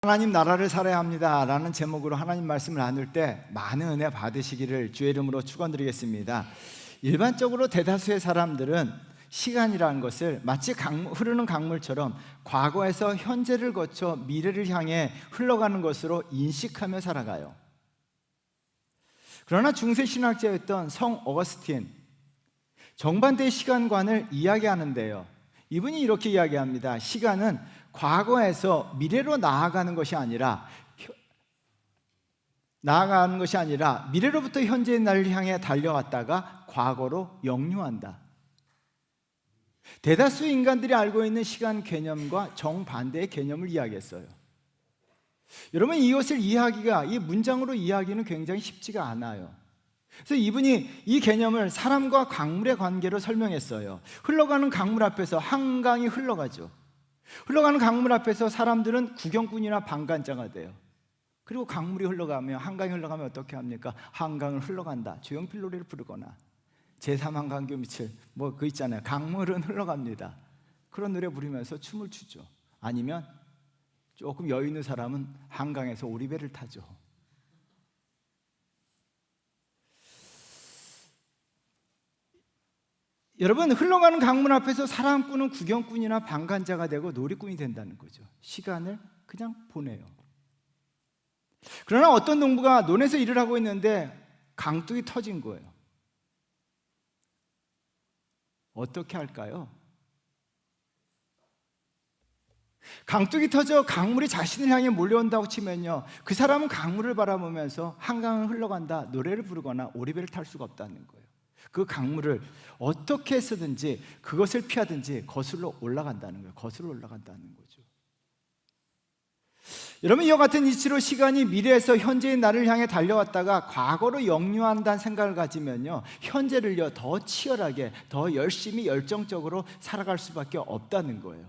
하나님 나라를 살아야 합니다 라는 제목으로 하나님 말씀을 나눌 때 많은 은혜 받으시기를 주의 이름으로 축원드리겠습니다. 일반적으로 대다수의 사람들은 시간이라는 것을 마치 흐르는 강물처럼 과거에서 현재를 거쳐 미래를 향해 흘러가는 것으로 인식하며 살아가요. 그러나 중세 신학자였던 성 어거스틴, 정반대의 시간관을 이야기하는데요, 이분이 이렇게 이야기합니다. 시간은 과거에서 미래로 나아가는 것이 아니라 미래로부터 현재의 날을 향해 달려갔다가 과거로 역류한다. 대다수 인간들이 알고 있는 시간 개념과 정반대의 개념을 이야기했어요. 여러분, 이것을 이해하기가, 이 문장으로 이해하기는 굉장히 쉽지가 않아요. 그래서 이분이 이 개념을 사람과 강물의 관계로 설명했어요. 흘러가는 강물 앞에서 한강이 흘러가죠. 흘러가는 강물 앞에서 사람들은 구경꾼이나 방관자가 돼요. 그리고 강물이 흘러가면, 한강이 흘러가면 어떻게 합니까? 한강을 흘러간다, 조용필 노래를 부르거나 제3한강교 밑을 그 있잖아요, 강물은 흘러갑니다, 그런 노래 부르면서 춤을 추죠. 아니면 조금 여유 있는 사람은 한강에서 오리배를 타죠. 여러분, 흘러가는 강물 앞에서 사랑꾼은 구경꾼이나 방관자가 되고 놀이꾼이 된다는 거죠. 시간을 그냥 보내요. 그러나 어떤 농부가 논에서 일을 하고 있는데 강둑이 터진 거예요. 어떻게 할까요? 강둑이 터져 강물이 자신을 향해 몰려온다고 치면요, 그 사람은 강물을 바라보면서 한강을 흘러간다 노래를 부르거나 오리배를 탈 수가 없다는 거예요. 그 강물을 어떻게 해서든지 그것을 피하든지 거슬러 올라간다는 거예요. 거슬러 올라간다는 거죠. 여러분, 이와 같은 이치로 시간이 미래에서 현재의 나를 향해 달려왔다가 과거로 역류한다는 생각을 가지면요, 현재를요 더 치열하게, 더 열심히, 열정적으로 살아갈 수밖에 없다는 거예요.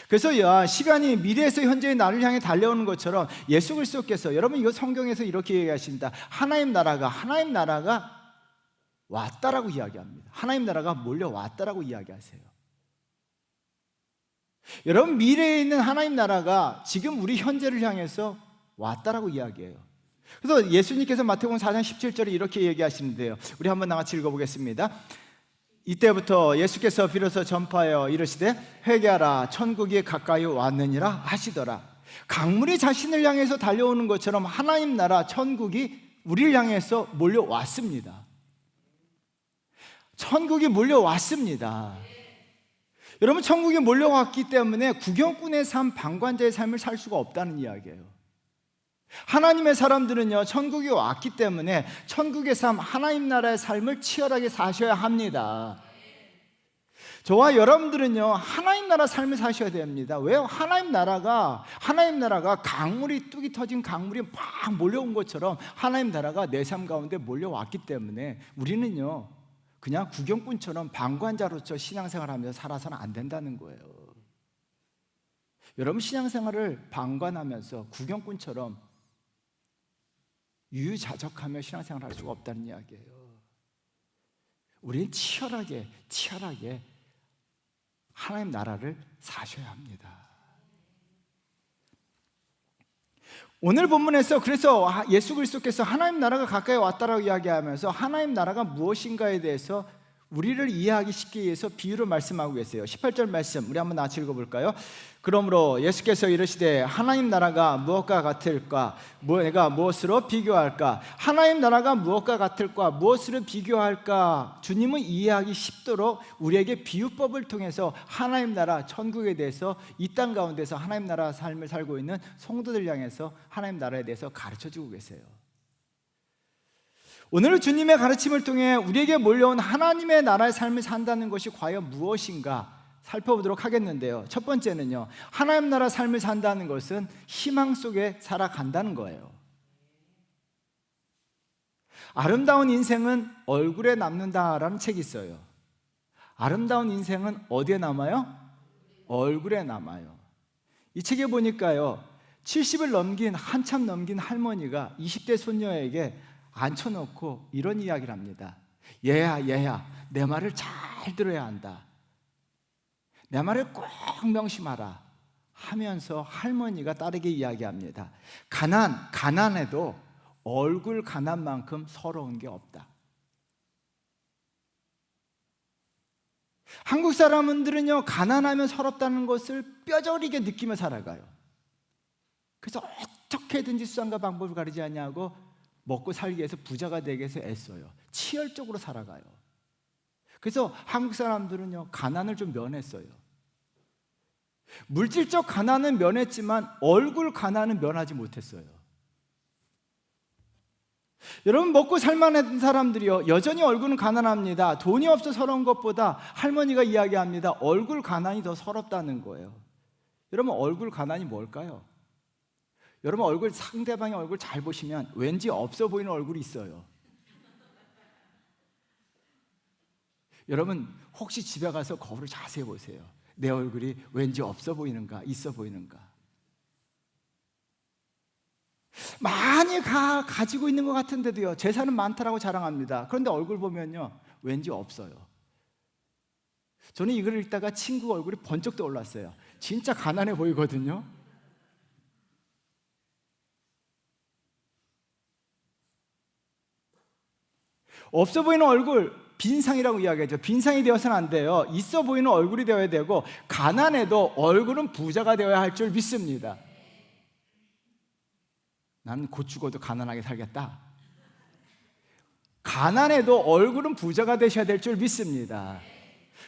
그래서 시간이 미래에서 현재의 나를 향해 달려오는 것처럼 예수 그리스도께서, 여러분 이거 성경에서 이렇게 얘기하십니다. 하나님 나라가 왔다라고 이야기합니다. 하나님 나라가 몰려왔다라고 이야기하세요. 여러분, 미래에 있는 하나님 나라가 지금 우리 현재를 향해서 왔다라고 이야기해요. 그래서 예수님께서 마태복음 4장 17절에 이렇게 얘기하시는데요, 우리 한번 나같이 읽어보겠습니다. 이때부터 예수께서 비로소 전파하여 이르시되 회개하라, 천국이 가까이 왔느니라 하시더라. 강물이 자신을 향해서 달려오는 것처럼 하나님 나라, 천국이 우리를 향해서 몰려왔습니다. 천국이 몰려왔습니다. 여러분, 천국이 몰려왔기 때문에 구경꾼의 삶, 방관자의 삶을 살 수가 없다는 이야기예요. 하나님의 사람들은요, 천국이 왔기 때문에 천국의 삶, 하나님 나라의 삶을 치열하게 사셔야 합니다. 저와 여러분들은요, 하나님 나라 삶을 사셔야 됩니다. 왜요? 하나님 나라가 강물이, 뚝이 터진 강물이 막 몰려온 것처럼 하나님 나라가 내 삶 가운데 몰려왔기 때문에 우리는요, 그냥 구경꾼처럼 방관자로서 신앙생활하면서 살아서는 안 된다는 거예요. 여러분, 신앙생활을 방관하면서 구경꾼처럼 유유자적하며 신앙생활을 할 수가 없다는 이야기예요. 우리는 치열하게 하나님 나라를 사셔야 합니다. 오늘 본문에서 그래서 예수 그리스도께서 하나님 나라가 가까이 왔다라고 이야기하면서 하나님 나라가 무엇인가에 대해서 우리를 이해하기 쉽게 위해서 비유로 말씀하고 계세요. 18절 말씀 우리 한번 같이 읽어볼까요? 그러므로 예수께서 이르시되 하나님 나라가 무엇과 같을까? 내가 무엇으로 비교할까? 하나님 나라가 무엇과 같을까? 무엇으로 비교할까? 주님은 이해하기 쉽도록 우리에게 비유법을 통해서 하나님 나라, 천국에 대해서 이 땅 가운데서 하나님 나라 삶을 살고 있는 성도들 향해서 하나님 나라에 대해서 가르쳐주고 계세요. 오늘 주님의 가르침을 통해 우리에게 몰려온 하나님의 나라의 삶을 산다는 것이 과연 무엇인가 살펴보도록 하겠는데요, 첫 번째는요, 하나님 나라 삶을 산다는 것은 희망 속에 살아간다는 거예요. 아름다운 인생은 얼굴에 남는다라는 책이 있어요. 아름다운 인생은 어디에 남아요? 얼굴에 남아요. 이 책에 보니까요, 70을 한참 넘긴 할머니가 20대 손녀에게 앉혀놓고 이런 이야기를 합니다. 얘야 내 말을 잘 들어야 한다. 내 말을 꼭 명심하라. 하면서 할머니가 다르게 이야기합니다. 가난해도 얼굴 가난만큼 서러운 게 없다. 한국 사람들은요, 가난하면 서럽다는 것을 뼈저리게 느끼며 살아가요. 그래서 어떻게든지 수단과 방법을 가리지 않냐고 먹고 살기 위해서 부자가 되기 위해서 애써요. 치열적으로 살아가요. 그래서 한국 사람들은요, 가난을 좀 면했어요. 물질적 가난은 면했지만 얼굴 가난은 면하지 못했어요. 여러분, 먹고 살만한 사람들이요, 여전히 얼굴은 가난합니다. 돈이 없어 서러운 것보다 할머니가 이야기합니다. 얼굴 가난이 더 서럽다는 거예요. 여러분, 얼굴 가난이 뭘까요? 여러분, 상대방의 얼굴 잘 보시면 왠지 없어 보이는 얼굴이 있어요. 여러분, 혹시 집에 가서 거울을 자세히 보세요. 내 얼굴이 왠지 없어 보이는가, 있어 보이는가? 많이 가지고 있는 것 같은데도요, 재산은 많다라고 자랑합니다. 그런데 얼굴 보면요, 왠지 없어요. 저는 이걸 읽다가 친구 얼굴이 번쩍 떠올랐어요. 진짜 가난해 보이거든요. 없어 보이는 얼굴, 빈상이라고 이야기하죠. 빈상이 되어서는 안 돼요. 있어 보이는 얼굴이 되어야 되고, 가난해도 얼굴은 부자가 되어야 할 줄 믿습니다. 나는 곧 죽어도 가난하게 살겠다. 가난해도 얼굴은 부자가 되셔야 될 줄 믿습니다.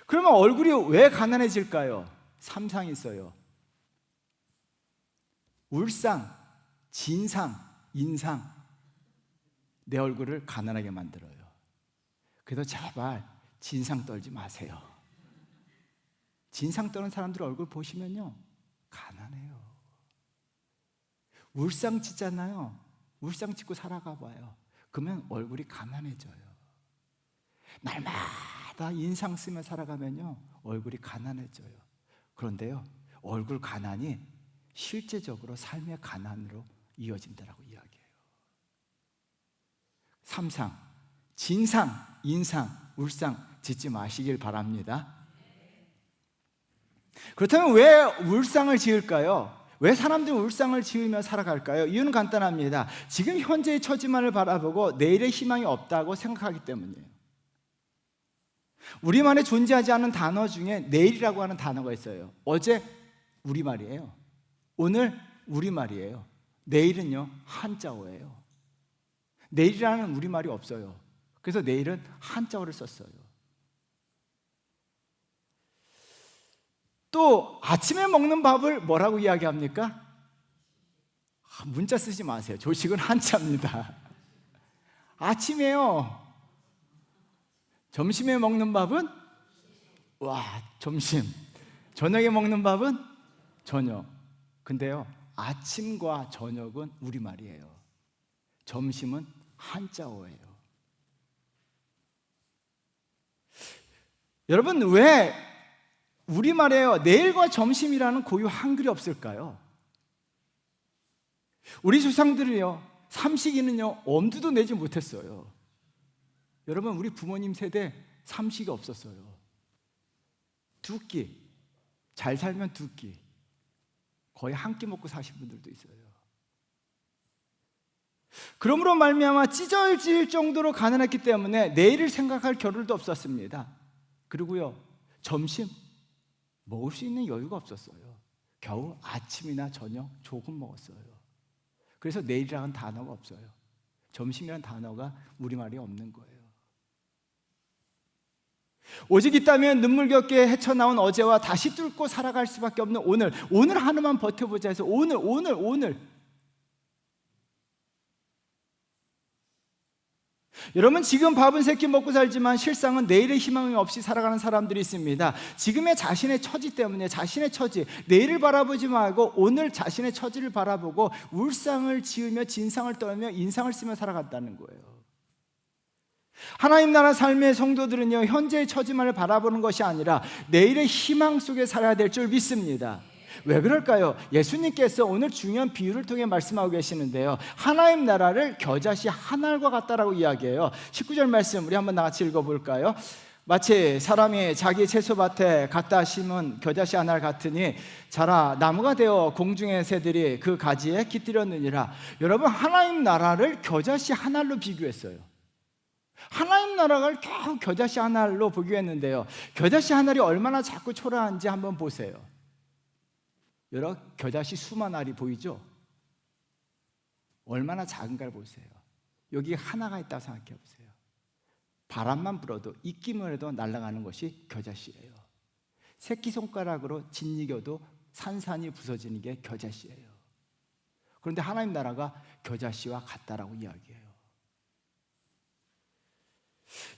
그러면 얼굴이 왜 가난해질까요? 3상이 있어요. 울상, 진상, 인상. 내 얼굴을 가난하게 만들어요. 그래서 제발 진상 떨지 마세요. 진상 떠는 사람들 얼굴 보시면요, 가난해요. 울상 짓잖아요. 울상 짓고 살아가 봐요. 그러면 얼굴이 가난해져요. 날마다 인상 쓰며 살아가면요, 얼굴이 가난해져요. 그런데요, 얼굴 가난이 실제적으로 삶의 가난으로 이어진다라고 이야기해요. 3상, 진상, 인상, 울상 짓지 마시길 바랍니다. 그렇다면 왜 울상을 지을까요? 왜 사람들이 울상을 지으며 살아갈까요? 이유는 간단합니다. 지금 현재의 처지만을 바라보고 내일의 희망이 없다고 생각하기 때문이에요. 우리말에 존재하지 않는 단어 중에 내일이라고 하는 단어가 있어요. 어제 우리말이에요. 오늘 우리말이에요. 내일은요, 한자어예요. 내일이라는 우리말이 없어요. 그래서 내일은 한자어를 썼어요. 또 아침에 먹는 밥을 뭐라고 이야기합니까? 문자 쓰지 마세요. 조식은 한자입니다. 아침에요. 점심에 먹는 밥은 점심. 저녁에 먹는 밥은 저녁. 근데요, 아침과 저녁은 우리말이에요. 점심은 한자어예요. 여러분, 왜 우리말에요, 내일과 점심이라는 고유 한글이 없을까요? 우리 조상들이요, 삼식이는요, 엄두도 내지 못했어요. 여러분, 우리 부모님 세대 삼식이 없었어요. 두 끼, 잘 살면 두 끼, 거의 한 끼 먹고 사신 분들도 있어요. 그러므로 말미암아 찢어질 정도로 가난했기 때문에 내일을 생각할 겨를도 없었습니다. 그리고요, 점심 먹을 수 있는 여유가 없었어요. 겨우 아침이나 저녁 조금 먹었어요. 그래서 내일이라는 단어가 없어요. 점심이라는 단어가 우리말이 없는 거예요. 오직 있다면 눈물겹게 헤쳐나온 어제와 다시 뚫고 살아갈 수밖에 없는 오늘 하루만 버텨보자 해서 오늘 여러분, 지금 밥은 세 끼 먹고 살지만 실상은 내일의 희망이 없이 살아가는 사람들이 있습니다. 지금의 자신의 처지 때문에 내일을 바라보지 말고 오늘 자신의 처지를 바라보고 울상을 지으며 진상을 떨며 인상을 쓰며 살아갔다는 거예요. 하나님 나라 삶의 성도들은요, 현재의 처지만을 바라보는 것이 아니라 내일의 희망 속에 살아야 될 줄 믿습니다. 왜 그럴까요? 예수님께서 오늘 중요한 비유를 통해 말씀하고 계시는데요, 하나님 나라를 겨자씨 한 알과 같다라고 이야기해요. 19절 말씀 우리 한번 같이 읽어볼까요? 마치 사람이 자기 채소밭에 갖다 심은 겨자씨 하나를 같으니 자라 나무가 되어 공중의 새들이 그 가지에 깃들였느니라. 여러분, 하나님 나라를 겨자씨 한 알로 비교했어요. 하나님 나라를 겨우 겨자씨 한 알로 비교했는데요, 겨자씨 한 알이 얼마나 작고 초라한지 한번 보세요. 여러 겨자씨 수만 알이 보이죠? 얼마나 작은가를 보세요. 여기 하나가 있다고 생각해 보세요. 바람만 불어도 입기만 해도 날아가는 것이 겨자씨예요. 새끼손가락으로 짓이겨도 산산이 부서지는 게 겨자씨예요. 그런데 하나님 나라가 겨자씨와 같다라고 이야기해요.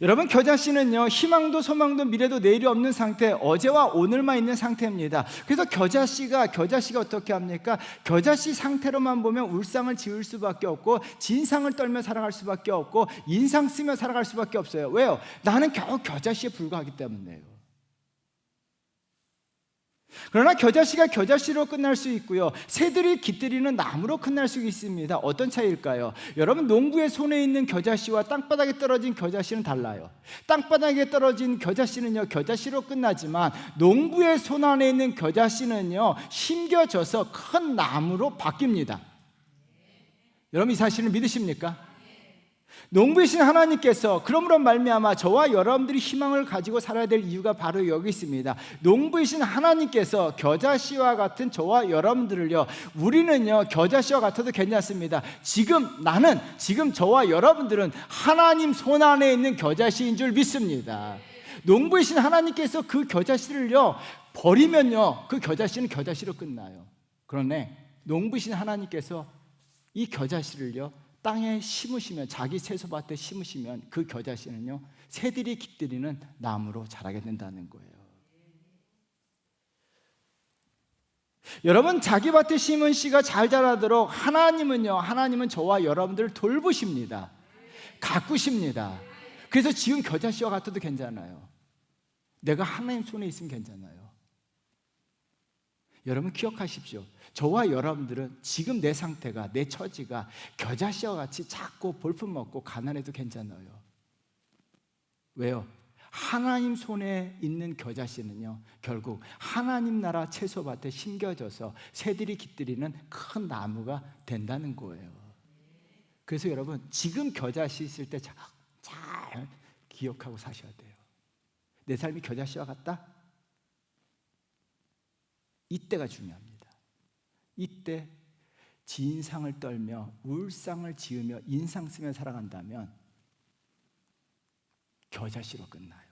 여러분, 겨자씨는요, 희망도 소망도 미래도 내일이 없는 상태, 어제와 오늘만 있는 상태입니다. 그래서 겨자씨가 어떻게 합니까? 겨자씨 상태로만 보면 울상을 지을 수밖에 없고 진상을 떨며 살아갈 수밖에 없고 인상 쓰며 살아갈 수밖에 없어요. 왜요? 나는 겨우 겨자씨에 불과하기 때문에요. 그러나 겨자씨가 겨자씨로 끝날 수 있고요, 새들이 깃들이는 나무로 끝날 수 있습니다. 어떤 차이일까요? 여러분, 농부의 손에 있는 겨자씨와 땅바닥에 떨어진 겨자씨는 달라요. 땅바닥에 떨어진 겨자씨는요, 겨자씨로 끝나지만 농부의 손 안에 있는 겨자씨는요, 심겨져서 큰 나무로 바뀝니다. 여러분, 이 사실을 믿으십니까? 농부이신 하나님께서 그러므로 말미암아 저와 여러분들이 희망을 가지고 살아야 될 이유가 바로 여기 있습니다. 농부이신 하나님께서 겨자씨와 같은 저와 여러분들을요, 우리는요 겨자씨와 같아도 괜찮습니다. 지금 저와 여러분들은 하나님 손 안에 있는 겨자씨인 줄 믿습니다. 농부이신 하나님께서 그 겨자씨를요 버리면요, 그 겨자씨는 겨자씨로 끝나요. 그런데 농부이신 하나님께서 이 겨자씨를요 땅에 심으시면, 자기 채소밭에 심으시면 그 겨자씨는요 새들이 깃들이는 나무로 자라게 된다는 거예요. 여러분, 자기 밭에 심은 씨가 잘 자라도록 하나님은 저와 여러분들을 돌보십니다. 가꾸십니다. 그래서 지금 겨자씨와 같아도 괜찮아요. 내가 하나님 손에 있으면 괜찮아요. 여러분, 기억하십시오. 저와 여러분들은 지금 내 상태가, 내 처지가 겨자씨와 같이 작고 볼품없고 가난해도 괜찮아요. 왜요? 하나님 손에 있는 겨자씨는요 결국 하나님 나라 채소밭에 심겨져서 새들이 깃들이는 큰 나무가 된다는 거예요. 그래서 여러분, 지금 겨자씨 있을 때 잘 기억하고 사셔야 돼요. 내 삶이 겨자씨와 같다? 이때가 중요합니다. 이때 진상을 떨며 울상을 지으며 인상 쓰며 살아간다면 겨자씨로 끝나요.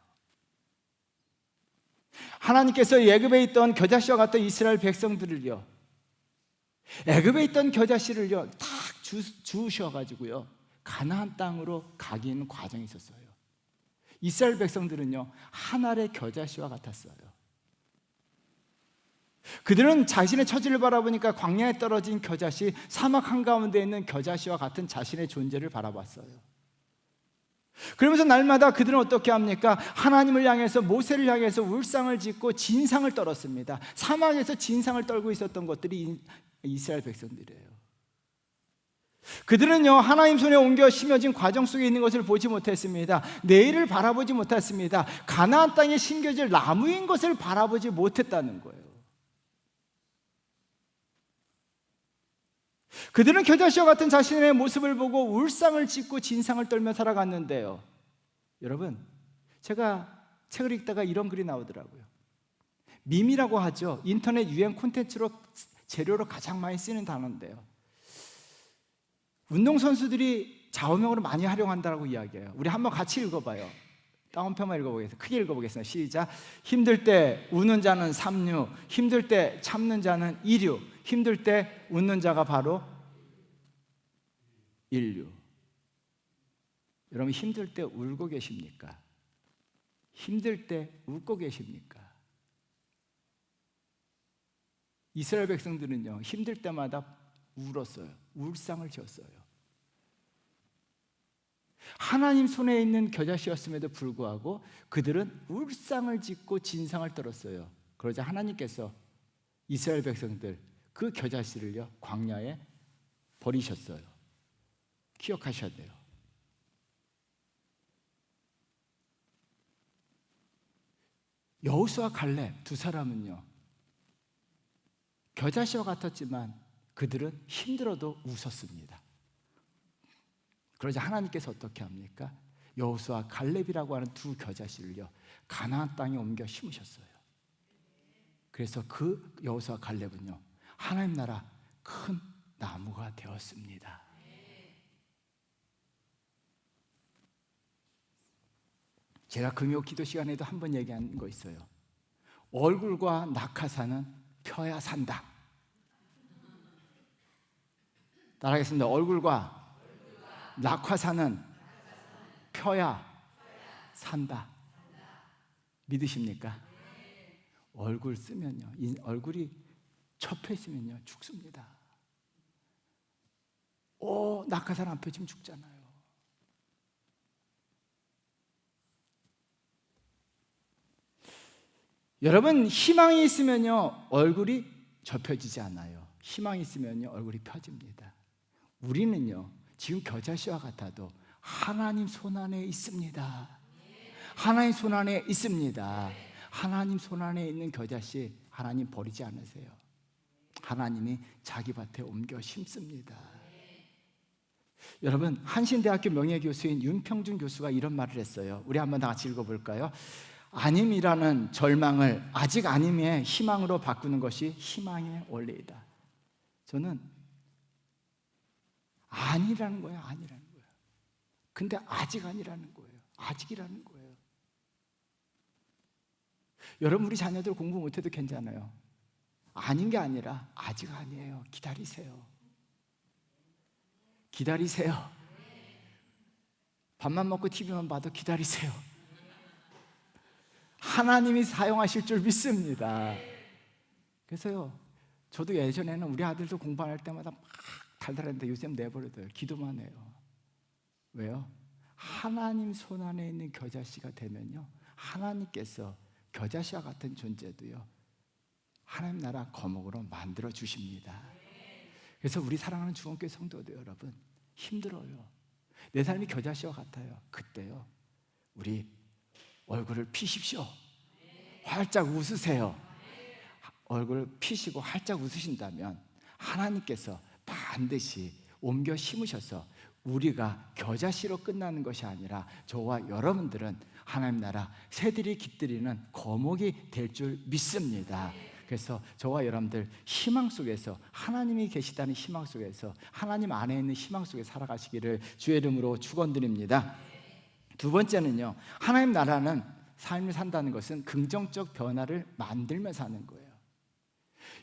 하나님께서 애굽에 있던 겨자씨와 같은 이스라엘 백성들을요, 애굽에 있던 겨자씨를요 딱 주우셔가지고요 가나안 땅으로 가기는 과정이 있었어요. 이스라엘 백성들은요 한 알의 겨자씨와 같았어요. 그들은 자신의 처지를 바라보니까 광야에 떨어진 겨자씨, 사막 한가운데 있는 겨자씨와 같은 자신의 존재를 바라봤어요. 그러면서 날마다 그들은 어떻게 합니까? 하나님을 향해서, 모세를 향해서 울상을 짓고 진상을 떨었습니다. 사막에서 진상을 떨고 있었던 것들이 이스라엘 백성들이에요. 그들은요 하나님 손에 옮겨 심어진 과정 속에 있는 것을 보지 못했습니다. 내일을 바라보지 못했습니다. 가나안 땅에 심겨질 나무인 것을 바라보지 못했다는 거예요. 그들은 겨자씨와 같은 자신의 모습을 보고 울상을 짓고 진상을 떨며 살아갔는데요, 여러분, 제가 책을 읽다가 이런 글이 나오더라고요. 밈이라고 하죠. 인터넷 유행 콘텐츠로 재료로 가장 많이 쓰는 단어인데요, 운동선수들이 좌우명으로 많이 활용한다고 이야기해요. 우리 한번 같이 읽어봐요. 다운표만 읽어보겠습니다. 크게 읽어보겠습니다. 시작. 힘들 때 우는 자는 삼류, 힘들 때 참는 자는 이류, 힘들 때 웃는 자가 바로 인류. 여러분, 힘들 때 울고 계십니까? 힘들 때 웃고 계십니까? 이스라엘 백성들은요 힘들 때마다 울었어요. 울상을 지었어요. 하나님 손에 있는 겨자씨였음에도 불구하고 그들은 울상을 짓고 진상을 떨었어요. 그러자 하나님께서 이스라엘 백성들 그 겨자씨를요 광야에 버리셨어요. 기억하셔야 돼요. 여호수아 갈렙 두 사람은요, 겨자씨와 같았지만 그들은 힘들어도 웃었습니다. 그러자 하나님께서 어떻게 합니까? 여호수아 갈렙이라고 하는 두 겨자씨를요, 가나안 땅에 옮겨 심으셨어요. 그래서 그 여호수아 갈렙은요, 하나님 나라 큰 나무가 되었습니다. 제가 금요 기도 시간에도 한 번 얘기한 거 있어요. 얼굴과 낙하산은 펴야 산다. 따라하겠습니다. 얼굴과 낙하산은 펴야 산다. 믿으십니까? 얼굴 쓰면요, 얼굴이 접혀 있으면요 죽습니다. 낙하산 안 펴지면 죽잖아요. 여러분, 희망이 있으면요 얼굴이 접혀지지 않아요. 희망이 있으면요 얼굴이 펴집니다. 우리는요 지금 겨자씨와 같아도 하나님 손안에 있습니다. 하나님 손안에 있습니다. 하나님 손안에 있는 겨자씨 하나님 버리지 않으세요. 하나님이 자기 밭에 옮겨 심습니다. 여러분, 한신대학교 명예교수인 윤평준 교수가 이런 말을 했어요. 우리 한번 다 같이 읽어볼까요? 아님이라는 절망을 아직 아님의 희망으로 바꾸는 것이 희망의 원리이다. 저는 아니라는 거예요. 아니라는 거예요. 근데 아직 아니라는 거예요. 아직이라는 거예요. 여러분, 우리 자녀들 공부 못해도 괜찮아요. 아닌 게 아니라 아직 아니에요. 기다리세요. 기다리세요. 밥만 먹고 TV만 봐도 기다리세요. 하나님이 사용하실 줄 믿습니다. 그래서요, 저도 예전에는 우리 아들도 공부할 때마다 막 달달했는데 요새는 내버려둬요. 기도만 해요. 왜요? 하나님 손안에 있는 겨자씨가 되면요, 하나님께서 겨자씨와 같은 존재도요 하나님 나라 거목으로 만들어 주십니다. 그래서 우리 사랑하는 주원교회 성도들 여러분, 힘들어요. 내 삶이 겨자씨와 같아요. 그때요 우리 얼굴을 피십시오. 활짝 웃으세요. 얼굴을 피시고 활짝 웃으신다면 하나님께서 반드시 옮겨 심으셔서 우리가 겨자씨로 끝나는 것이 아니라 저와 여러분들은 하나님 나라 새들이 깃들이는 거목이 될 줄 믿습니다. 그래서 저와 여러분들 희망 속에서, 하나님이 계시다는 희망 속에서, 하나님 안에 있는 희망 속에 살아가시기를 주의 이름으로 축원드립니다. 두 번째는요, 하나님 나라는 삶을 산다는 것은 긍정적 변화를 만들며 사는 거예요.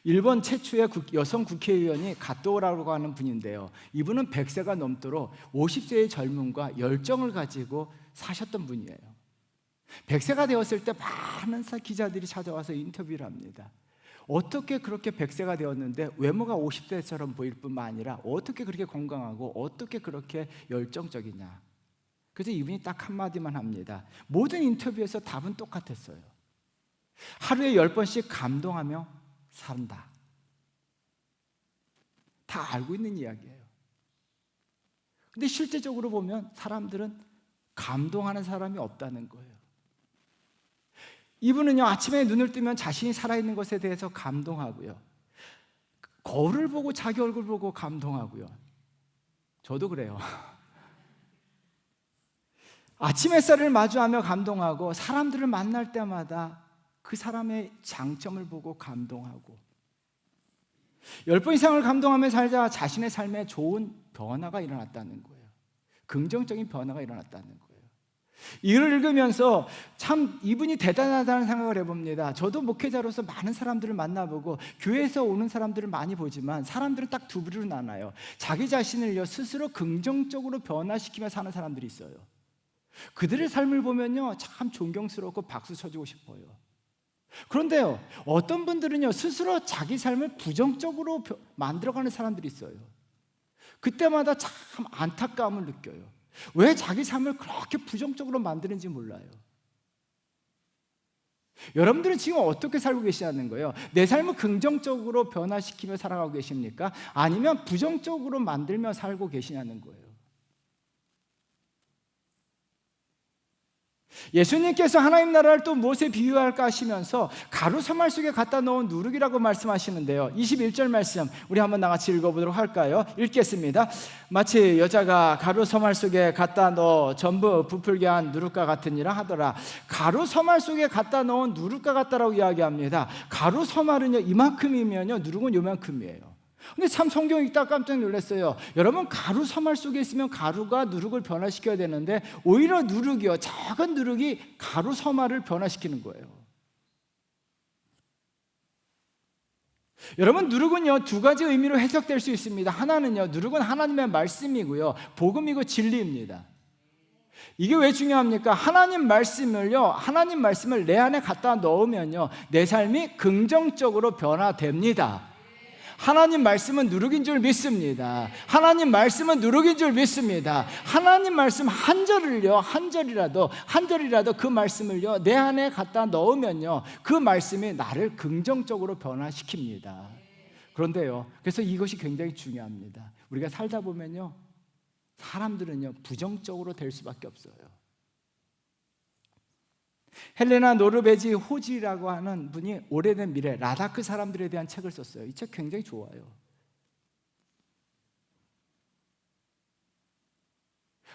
일본 최초의 여성 국회의원이 가토라고 하는 분인데요, 이분은 100세가 넘도록 50세의 젊음과 열정을 가지고 사셨던 분이에요. 100세가 되었을 때 많은 기자들이 찾아와서 인터뷰를 합니다. 어떻게 그렇게 100세가 되었는데 외모가 50세처럼 보일 뿐만 아니라 어떻게 그렇게 건강하고 어떻게 그렇게 열정적이냐. 그래서 이분이 딱 한마디만 합니다. 모든 인터뷰에서 답은 똑같았어요. 하루에 10번씩 감동하며 산다. 다 알고 있는 이야기예요. 근데 실제적으로 보면 사람들은 감동하는 사람이 없다는 거예요. 이분은요, 아침에 눈을 뜨면 자신이 살아있는 것에 대해서 감동하고요, 거울을 보고 자기 얼굴 보고 감동하고요. 저도 그래요. 아침 햇살을 마주하며 감동하고, 사람들을 만날 때마다 그 사람의 장점을 보고 감동하고, 10번 이상을 감동하며 살자 자신의 삶에 좋은 변화가 일어났다는 거예요. 긍정적인 변화가 일어났다는 거예요. 이를 읽으면서 참 이분이 대단하다는 생각을 해봅니다. 저도 목회자로서 많은 사람들을 만나보고 교회에서 오는 사람들을 많이 보지만 사람들은 딱 두 부류로 나눠요. 자기 자신을요 스스로 긍정적으로 변화시키며 사는 사람들이 있어요. 그들의 삶을 보면요 참 존경스럽고 박수 쳐주고 싶어요. 그런데요, 어떤 분들은요 스스로 자기 삶을 부정적으로 만들어가는 사람들이 있어요. 그때마다 참 안타까움을 느껴요. 왜 자기 삶을 그렇게 부정적으로 만드는지 몰라요. 여러분들은 지금 어떻게 살고 계시냐는 거예요. 내 삶을 긍정적으로 변화시키며 살아가고 계십니까? 아니면 부정적으로 만들며 살고 계시냐는 거예요. 예수님께서 하나님 나라를 또 무엇에 비유할까 하시면서 가루 서말 속에 갖다 놓은 누룩이라고 말씀하시는데요. 21절 말씀 우리 한번 나같이 읽어보도록 할까요? 읽겠습니다. 마치 여자가 가루 서말 속에 갖다 넣어 전부 부풀게 한 누룩과 같으니라 하더라. 가루 서말 속에 갖다 놓은 누룩과 같다라고 이야기합니다. 가루 서말은요 이만큼이면요 누룩은 요만큼이에요. 근데 참 성경 읽다 깜짝 놀랐어요. 여러분, 가루 서말 속에 있으면 가루가 누룩을 변화시켜야 되는데 오히려 누룩이요, 작은 누룩이 가루 서말을 변화시키는 거예요. 여러분, 누룩은요 두 가지 의미로 해석될 수 있습니다. 하나는요, 누룩은 하나님의 말씀이고요, 복음이고 진리입니다. 이게 왜 중요합니까? 하나님 말씀을 내 안에 갖다 넣으면요 내 삶이 긍정적으로 변화됩니다. 하나님 말씀은 누룩인 줄 믿습니다. 하나님 말씀은 누룩인 줄 믿습니다. 하나님 말씀 한 절이라도 그 말씀을요 내 안에 갖다 넣으면요 그 말씀이 나를 긍정적으로 변화시킵니다. 그런데요, 그래서 이것이 굉장히 중요합니다. 우리가 살다 보면요 사람들은요 부정적으로 될 수밖에 없어요. 헬레나 노르베지 호지라고 하는 분이 오래된 미래 라다크 사람들에 대한 책을 썼어요. 이 책 굉장히 좋아요.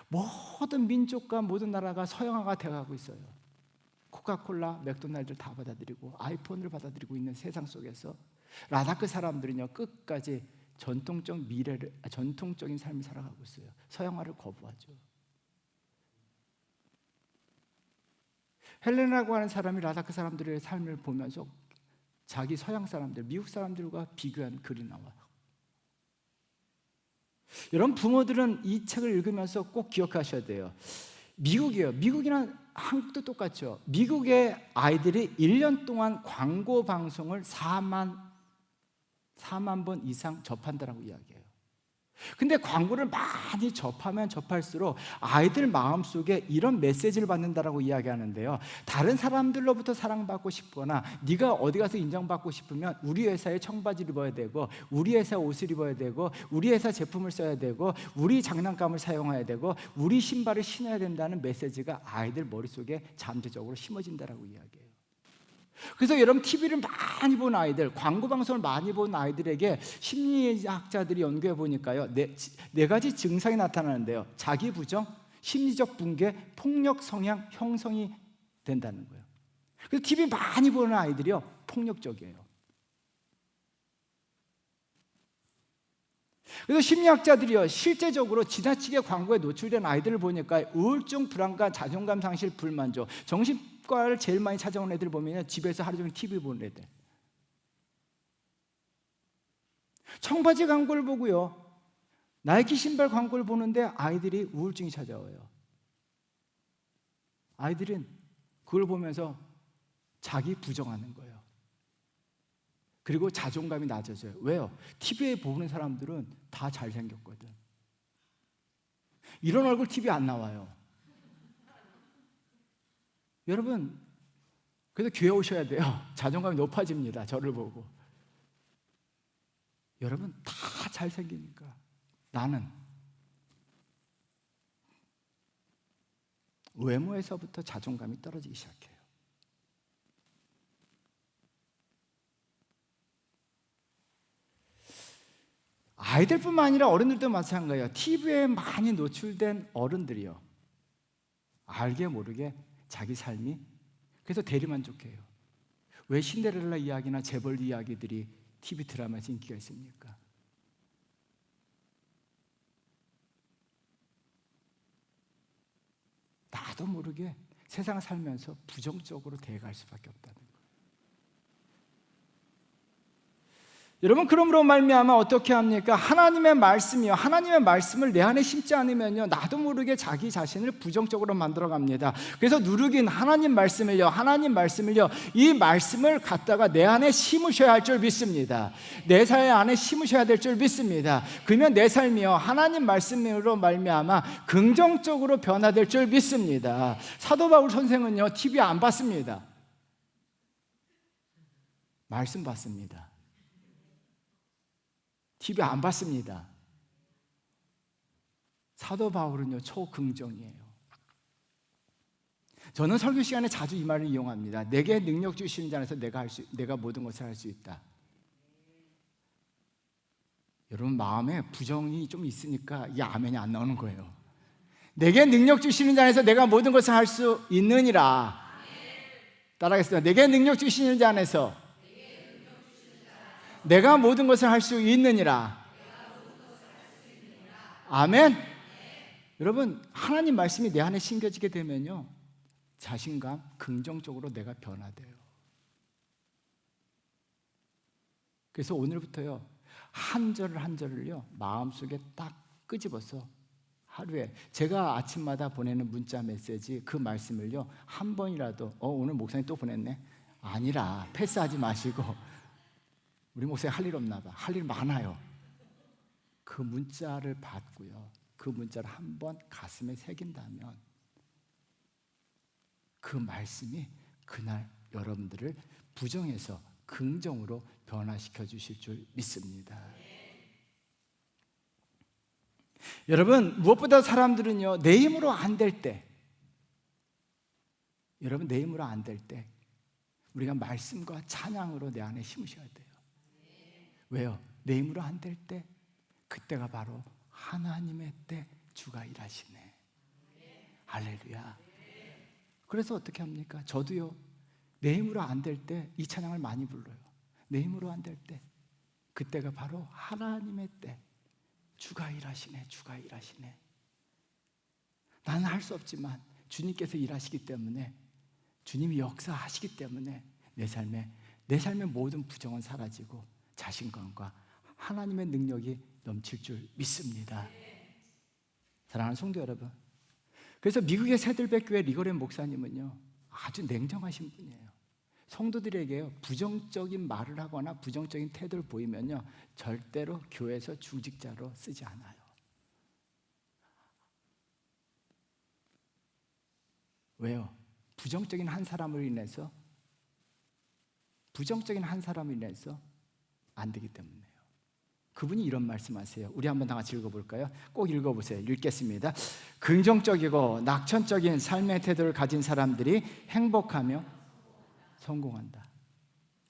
모든 민족과 모든 나라가 서양화가 되어가고 있어요. 코카콜라, 맥도날드를 다 받아들이고 아이폰을 받아들이고 있는 세상 속에서 라다크 사람들은요 끝까지 전통적인 삶을 살아가고 있어요. 서양화를 거부하죠. 헬레나라고 하는 사람이 라다크 사람들의 삶을 보면서 자기 서양 사람들, 미국 사람들과 비교한 글이 나와요. 여러분, 부모들은 이 책을 읽으면서 꼭 기억하셔야 돼요. 미국이나 한국도 똑같죠. 미국의 아이들이 1년 동안 광고 방송을 4만 번 이상 접한다라고 이야기해요. 근데 광고를 많이 접하면 접할수록 아이들 마음속에 이런 메시지를 받는다라고 이야기하는데요. 다른 사람들로부터 사랑받고 싶거나 네가 어디 가서 인정받고 싶으면 우리 회사의 청바지를 입어야 되고 우리 회사 옷을 입어야 되고 우리 회사 제품을 써야 되고 우리 장난감을 사용해야 되고 우리 신발을 신어야 된다는 메시지가 아이들 머릿속에 잠재적으로 심어진다라고 이야기해요. 그래서 여러분, TV를 많이 본 아이들, 광고 방송을 많이 본 아이들에게 심리학자들이 연구해 보니까요 네 가지 증상이 나타나는데요. 자기 부정, 심리적 붕괴, 폭력 성향 형성이 된다는 거예요. 그래서 TV 많이 보는 아이들이요 폭력적이에요. 그래서 심리학자들이요 실제적으로 지나치게 광고에 노출된 아이들을 보니까 우울증, 불안감, 자존감 상실, 불만족, 정신과를 제일 많이 찾아오는 애들 보면 집에서 하루 종일 TV 보는 애들, 청바지 광고를 보고요 나이키 신발 광고를 보는데 아이들이 우울증이 찾아와요. 아이들은 그걸 보면서 자기 부정하는 거예요. 그리고 자존감이 낮아져요. 왜요? TV에 보는 사람들은 다 잘생겼거든. 이런 얼굴 TV에 안 나와요. 여러분, 그래서 교회 오셔야 돼요. 자존감이 높아집니다. 저를 보고. 여러분, 다 잘생기니까 나는 외모에서부터 자존감이 떨어지기 시작해요. 아이들뿐만 아니라 어른들도 마찬가지예요. TV에 많이 노출된 어른들이요 알게 모르게 자기 삶이 그래서 대리만족해요. 왜 신데렐라 이야기나 재벌 이야기들이 TV 드라마에서 인기가 있습니까? 나도 모르게 세상을 살면서 부정적으로 대해갈 수밖에 없다는 거예요. 여러분, 그러므로 말미암아 어떻게 합니까? 하나님의 말씀을 내 안에 심지 않으면요 나도 모르게 자기 자신을 부정적으로 만들어갑니다. 그래서 누룩인 하나님 말씀을요 이 말씀을 갖다가 내 안에 심으셔야 할 줄 믿습니다. 내 삶 안에 심으셔야 될 줄 믿습니다. 그러면 내 삶이요 하나님 말씀으로 말미암아 긍정적으로 변화될 줄 믿습니다. 사도 바울 선생은요 TV 안 봤습니다. 말씀 봤습니다. TV 안 봤습니다. 사도 바울은요 초긍정이에요. 저는 설교 시간에 자주 이 말을 이용합니다. 내게 능력 주시는 자 안에서 내가 모든 것을 할 수 있다. 여러분 마음에 부정이 좀 있으니까 이 아멘이 안 나오는 거예요. 내게 능력 주시는 자 안에서 내가 모든 것을 할 수 있느니라. 따라하겠습니다. 내게 능력 주시는 자 안에서 내가 모든 것을 할 수 있느니라. 아멘. 여러분 하나님 말씀이 내 안에 심겨지게 되면요, 자신감, 긍정적으로 내가 변화돼요. 그래서 오늘부터요, 한 절을 한 절을요 마음속에 딱 끄집어서 하루에 제가 아침마다 보내는 문자 메시지 그 말씀을요 한 번이라도 오늘 목사님 또 보냈네? 아니라 패스하지 마시고 우리 목사님 할 일 없나 봐. 할 일 많아요. 그 문자를 받고요, 그 문자를 한 번 가슴에 새긴다면 그 말씀이 그날 여러분들을 부정에서 긍정으로 변화시켜 주실 줄 믿습니다. 여러분 무엇보다 사람들은요 내 힘으로 안 될 때, 여러분 내 힘으로 안 될 때 우리가 말씀과 찬양으로 내 안에 심으셔야 돼요. 왜요? 내 힘으로 안 될 때 그때가 바로 하나님의 때 주가 일하시네. 할렐루야. 그래서 어떻게 합니까? 저도요 내 힘으로 안 될 때 이 찬양을 많이 불러요. 내 힘으로 안 될 때 그때가 바로 하나님의 때 주가 일하시네. 주가 일하시네. 나는 할 수 없지만 주님께서 일하시기 때문에, 주님이 역사하시기 때문에 내 삶의 모든 부정은 사라지고 자신감과 하나님의 능력이 넘칠 줄 믿습니다. 사랑하는 성도 여러분, 그래서 미국의 새들백교회 리거렌 목사님은요 아주 냉정하신 분이에요. 성도들에게요 부정적인 말을 하거나 부정적인 태도를 보이면요 절대로 교회에서 중직자로 쓰지 않아요. 왜요? 부정적인 한 사람을 인해서 안 되기 때문에요. 그분이 이런 말씀하세요. 우리 한번 다 같이 읽어볼까요? 꼭 읽어보세요. 읽겠습니다. 긍정적이고 낙천적인 삶의 태도를 가진 사람들이 행복하며 성공한다.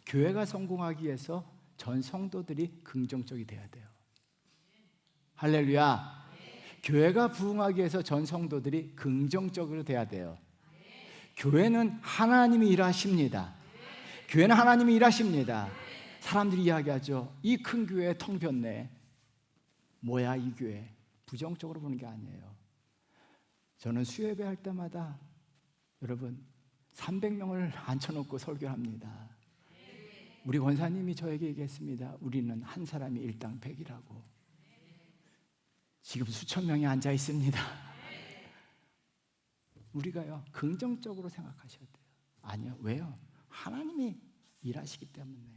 교회가 성공하기 위해서 전 성도들이 긍정적이 돼야 돼요. 할렐루야. 교회가 부흥하기 위해서 전 성도들이 긍정적으로 돼야 돼요. 교회는 하나님이 일하십니다. 교회는 하나님이 일하십니다. 사람들이 이야기하죠. 이 큰 교회 텅 빈네. 뭐야 이 교회. 부정적으로 보는 게 아니에요. 저는 수요예배 할 때마다 여러분 300명을 앉혀놓고 설교합니다. 우리 권사님이 저에게 얘기했습니다. 우리는 한 사람이 일당 100이라고. 지금 수천 명이 앉아 있습니다. 우리가요 긍정적으로 생각하셔야 돼요. 아니요. 왜요? 하나님이 일하시기 때문에요.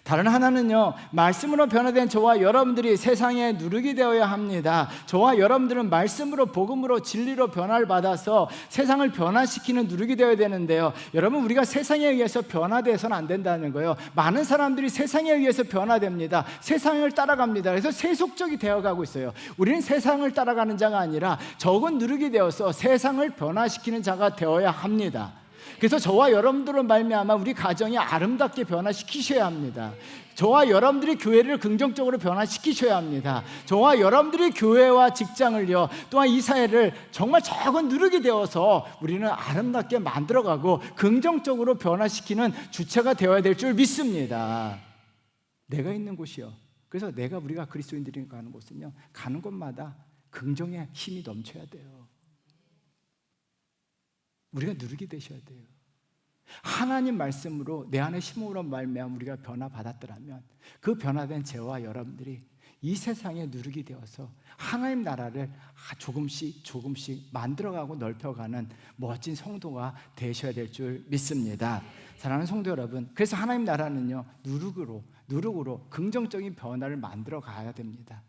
다른 하나는요 말씀으로 변화된 저와 여러분들이 세상에 누룩이 되어야 합니다. 저와 여러분들은 말씀으로, 복음으로, 진리로 변화를 받아서 세상을 변화시키는 누룩이 되어야 되는데요, 여러분 우리가 세상에 의해서 변화돼서는 안 된다는 거예요. 많은 사람들이 세상에 의해서 변화됩니다. 세상을 따라갑니다. 그래서 세속적이 되어가고 있어요. 우리는 세상을 따라가는 자가 아니라 적은 누룩이 되어서 세상을 변화시키는 자가 되어야 합니다. 그래서 저와 여러분들로 말미암아 우리 가정이 아름답게 변화시키셔야 합니다. 저와 여러분들이 교회를 긍정적으로 변화시키셔야 합니다. 저와 여러분들이 교회와 직장을요, 또한 이 사회를 정말 적은 누룩이 되어서 우리는 아름답게 만들어가고 긍정적으로 변화시키는 주체가 되어야 될 줄 믿습니다. 내가 있는 곳이요, 그래서 우리가 그리스도인들이 가는 곳은요, 가는 곳마다 긍정의 힘이 넘쳐야 돼요. 우리가 누룩이 되셔야 돼요. 하나님 말씀으로 내 안에 심음으로 말미암아 우리가 변화받았더라면 그 변화된 저와 여러분들이 이 세상에 누룩이 되어서 하나님 나라를 조금씩 만들어가고 넓혀가는 멋진 성도가 되셔야 될 줄 믿습니다. 사랑하는 성도 여러분, 그래서 하나님 나라는요 누룩으로 긍정적인 변화를 만들어 가야 됩니다.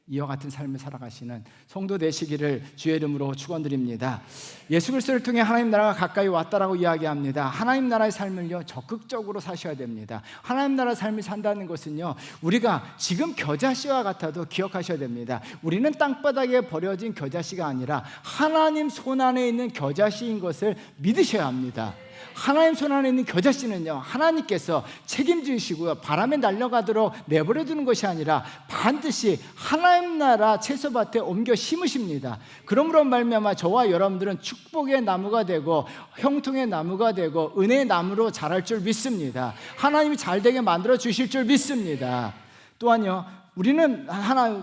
이와 같은 삶을 살아가시는 성도 되시기를 주의 이름으로 축원드립니다. 예수 그리스도를 통해 하나님 나라가 가까이 왔다라고 이야기합니다. 하나님 나라의 삶을요 적극적으로 사셔야 됩니다. 하나님 나라의 삶을 산다는 것은요, 우리가 지금 겨자씨와 같아도 기억하셔야 됩니다. 우리는 땅바닥에 버려진 겨자씨가 아니라 하나님 손 안에 있는 겨자씨인 것을 믿으셔야 합니다. 하나님 손 안에 있는 겨자씨는요, 하나님께서 책임지시고요, 바람에 날아가도록 내버려 두는 것이 아니라 반드시 하나님 나라 채소밭에 옮겨 심으십니다. 그러므로 말미암아 저와 여러분들은 축복의 나무가 되고 형통의 나무가 되고 은혜의 나무로 자랄 줄 믿습니다. 하나님이 잘되게 만들어 주실 줄 믿습니다. 또한요, 우리는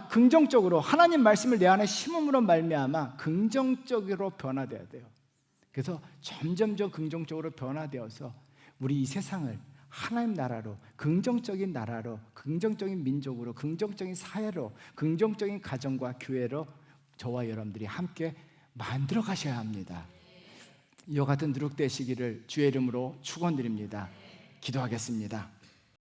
긍정적으로 하나님 말씀을 내 안에 심음으로 말미암아 긍정적으로 변화돼야 돼요. 그래서 점점점 긍정적으로 변화되어서 우리 이 세상을 하나님 나라로, 긍정적인 나라로, 긍정적인 민족으로, 긍정적인 사회로, 긍정적인 가정과 교회로 저와 여러분들이 함께 만들어 가셔야 합니다. 이와 같은 누룩되시기를 주의 이름으로 축원드립니다. 기도하겠습니다.